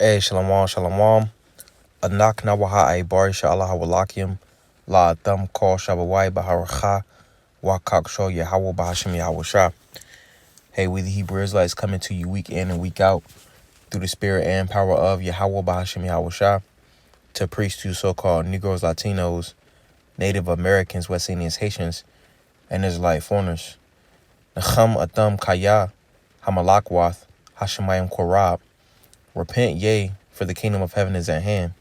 Hey, shalom, shalom. Anak nawaha ay bar Allah hawalakim. La thumb call shabawai baharacha. Wakak show Yahweh bahashim Yahweh Shah. Hey, we the Hebrew Israelites coming to you week in and week out through the spirit and power of Yahweh bahashim Yahweh Shah to preach to so-called Negroes, Latinos, Native Americans, West Indians, Haitians, and Israelite foreigners. Nacham atam kaya hamalakwath hashemayim korab. Repent, yea, for the kingdom of heaven is at hand.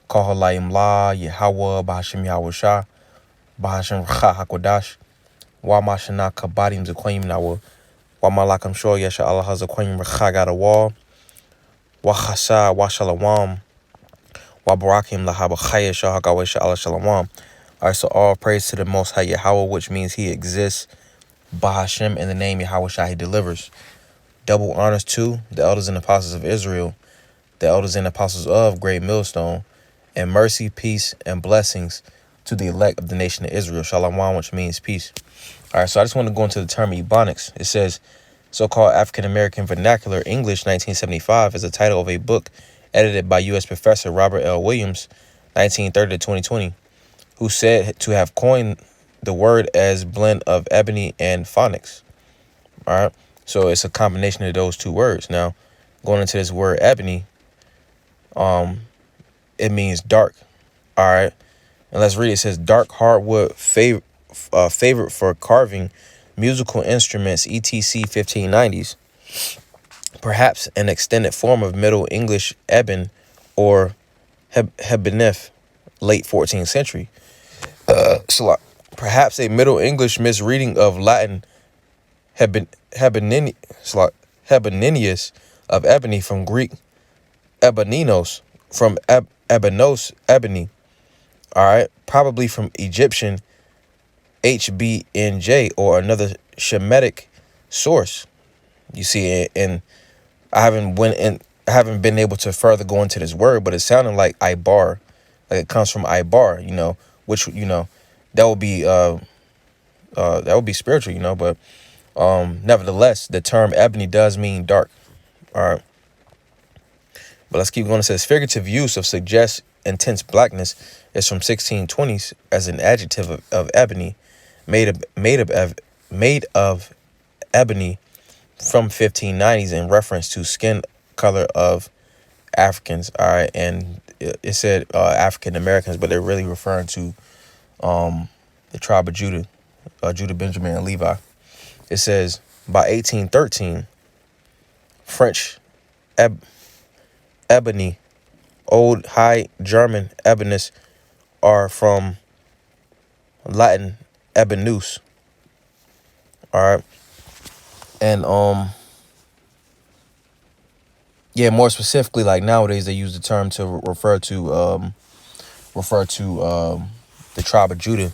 Kahalayim la Yahweh Bahashim Yahweh Shah Bahashim Racha Hakodash Wamashana Kabadim Zakwayim Nawa Wamalakam Shor Yasha Allah Zakwayim Racha got a wall Wachasa Washalawam Wabarakim Lahabachaya Shah Hagawesha Allah Shalawam. Alright, so all praise to the Most High Yahweh, which means He exists. Bahashim, in the name Yahweh Shah, He delivers. Double honors to the elders and apostles of Israel, the elders and apostles of Great Millstone, and mercy, peace, and blessings to the elect of the nation of Israel. Shalom, which means peace. All right, so I just want to go into the term Ebonics. It says, so-called African-American Vernacular English, 1975, is the title of a book edited by U.S. Professor Robert L. Williams, 1930 to 2020, who said to have coined the word as blend of ebony and phonics. All right, so it's a combination of those two words. Now, going into this word ebony, it means dark. All right, and let's read it. It says dark hardwood favorite for carving musical instruments, etc. 1590s, perhaps an extended form of Middle English ebon or hebonif, late 14th century. Perhaps a Middle English misreading of Latin hebonineus of ebony, from Greek eboninos, from ebonos, ebony. All right, probably from Egyptian HBNJ or another Shemitic source. You see, and I haven't been able to further go into this word, but it sounded like Ibar, like it comes from Ibar, which that would be spiritual, but nevertheless, the term ebony does mean dark. All right, but let's keep going. It says figurative use of suggests intense blackness is from 1620s as an adjective of ebony, made of ebony, from 1590s in reference to skin color of Africans. All right, and it said African Americans, but they're really referring to the tribe of Judah, Benjamin, and Levi. It says by 1813, French ebony, Old High German ebonist, are from Latin ebonus. All right, and more specifically, like nowadays they use the term to refer to the tribe of Judah.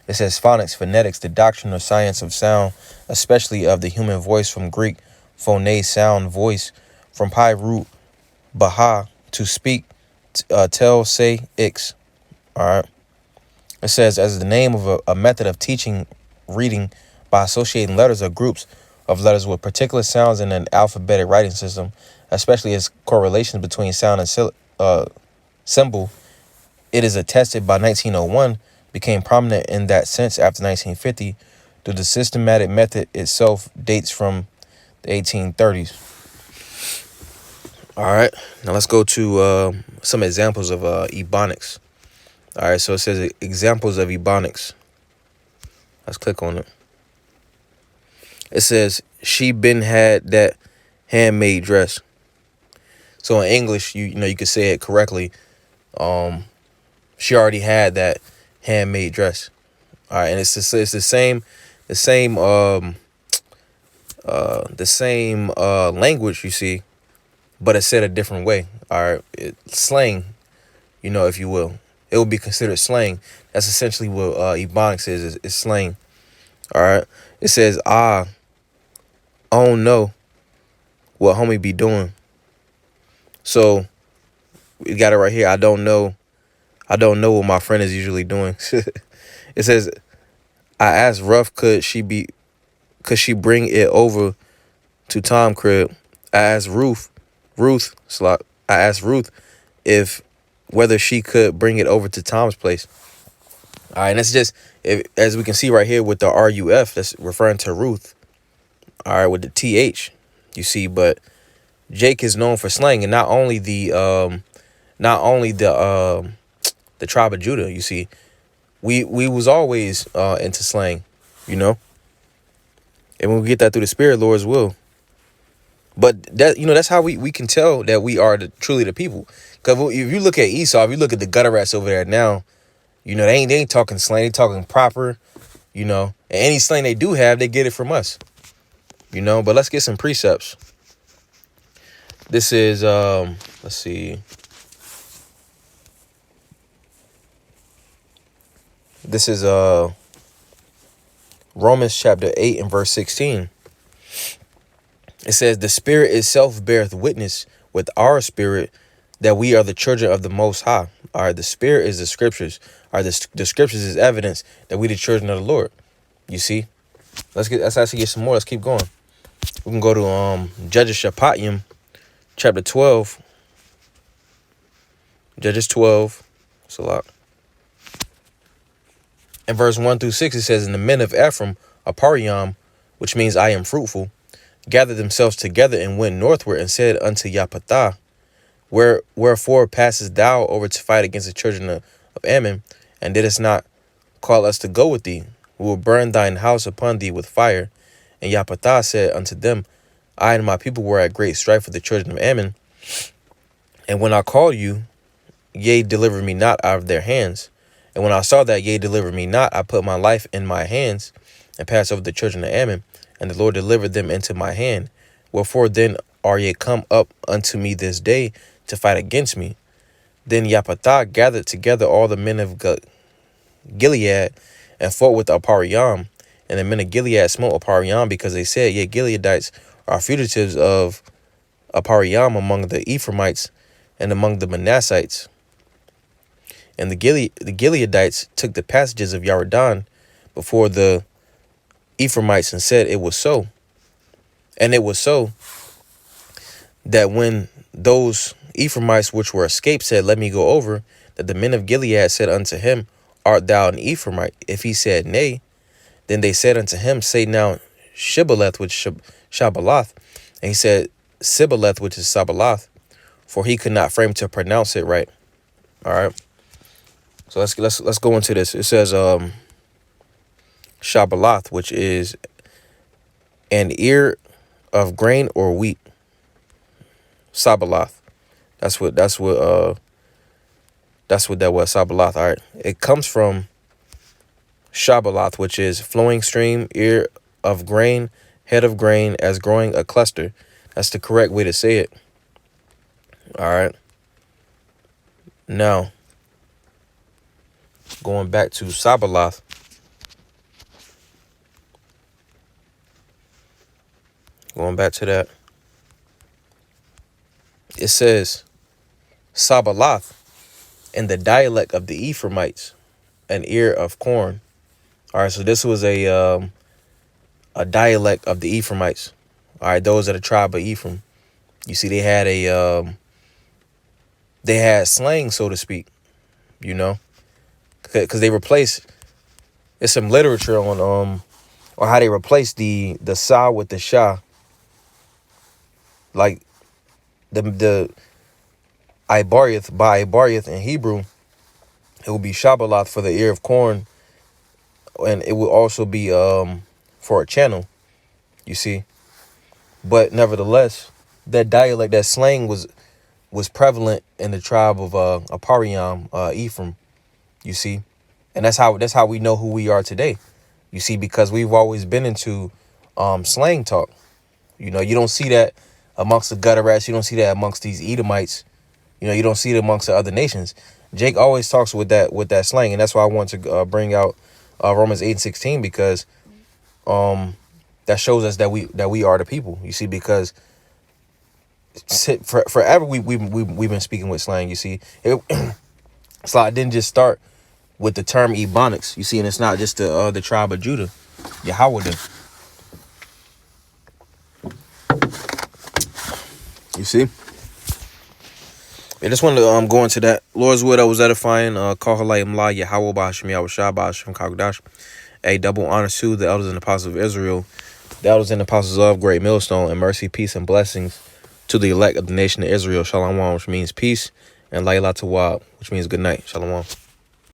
It says phonics, phonetics, the doctrine or science of sound, especially of the human voice, from Greek phone, sound, voice, from pi root baha, to speak, tell, say, ix. All right. It says, as the name of a method of teaching reading by associating letters or groups of letters with particular sounds in an alphabetic writing system, especially its correlations between sound and symbol. It is attested by 1901, became prominent in that sense after 1950, though the systematic method itself dates from the 1830s. All right, now let's go to some examples of Ebonics. All right, so it says examples of Ebonics. Let's click on it. It says, she been had that handmade dress. So in English, you could say it correctly. She already had that handmade dress. All right, and it's the same language, you see, but it's said a different way. All right, slang, if you will. It will be considered slang. That's essentially what Ebonics is slang. All right. It says, I don't know what homie be doing. So we got it right here. I don't know what my friend is usually doing. It says, I asked Ruff, could she bring it over to Tom crib? I asked Ruth, I asked Ruth if whether she could bring it over to Tom's place. All right, and that's just, as we can see right here with the RUF, that's referring to Ruth. All right, with the TH, you see, but Jake is known for slang, and not only the tribe of Judah. You see, we was always into slang, you know, and when we get that through the Spirit, Lord's will. But that, that's how we can tell that we are truly the people. Because if you look at Esau, if you look at the gutter rats over there now, they ain't talking slang, they talking proper, and any slang they do have, they get it from us, But let's get some precepts. This is let's see. This is Romans chapter 8 and verse 16. It says, the Spirit itself beareth witness with our spirit that we are the children of the Most High. All right, the Spirit is the scriptures. All right, the scriptures is evidence that we the children of the Lord. You see? Let's actually get some more. Let's keep going. We can go to Judges Shapatium, chapter 12. Judges 12. It's a lot. In verse 1 through 6, it says, and the men of Ephraim, Apariam, which means I am fruitful, gathered themselves together and went northward and said unto Yapatah, wherefore passest thou over to fight against the children of Ammon, and didst not call us to go with thee? We will burn thine house upon thee with fire. And Yapatah said unto them, I and my people were at great strife with the children of Ammon, and when I called you, ye delivered me not out of their hands. And when I saw that ye delivered me not, I put my life in my hands and passed over the children of Ammon, and the Lord delivered them into my hand. Wherefore then are ye come up unto me this day to fight against me? Then Yapatah gathered together all the men of Gilead and fought with Apariam. And the men of Gilead smote Apariam, because they said, ye Gileadites are fugitives of Apariam among the Ephraimites and among the Manassites. And the Gileadites took the passages of Yardan before the Ephraimites and said, it was so. And it was so that when those Ephraimites which were escaped said, let me go over, that the men of Gilead said unto him, art thou an Ephraimite? If he said, nay, then they said unto him, say now Shibboleth, which is Shabbaloth. And he said, Sibboleth, which is Sabbaloth, for he could not frame to pronounce it right. All right. So let's go into this. It says Shabbaloth, which is an ear of grain or wheat. Sabbaloth. That's what that was, Sabbaloth. All right. It comes from Shabbaloth, which is flowing stream, ear of grain, head of grain, as growing a cluster. That's the correct way to say it. All right. Now, going back to Sabbaloth. Going back to that. It says Sabbaloth in the dialect of the Ephraimites, an ear of corn. All right, so this was a dialect of the Ephraimites. All right, those are the tribe of Ephraim. You see, they had slang, so to speak, because they replaced. There's some literature on how they replaced the sa with the sha. Like the Ibariath, by Ibariath in Hebrew, it will be Shabbaloth for the ear of corn, and it will also be for a channel, you see. But nevertheless, that dialect, that slang was prevalent in the tribe of Apariam, Ephraim, you see. And that's how we know who we are today, you see, because we've always been into slang talk. You don't see that amongst the gutter rats. You don't see that amongst these Edomites. You don't see it amongst the other nations. Jake always talks with that slang, and that's why I want to bring out Romans 8:16, because that shows us that we are the people. You see, because forever we've been speaking with slang. You see, it's like it didn't just start with the term Ebonics. You see, and it's not just the tribe of Judah, Yahweh. You see. I just wanted to go into that. Lord's will that was edifying. Call her like Mla Yahweh Bahashim Yahweh Shah Bahashim Kagdash. A double honor to the elders and apostles of Israel, the elders and apostles of Great Millstone, and mercy, peace, and blessings to the elect of the nation of Israel. Shalom, which means peace, and Layla Tawab, which means good night. Shalom.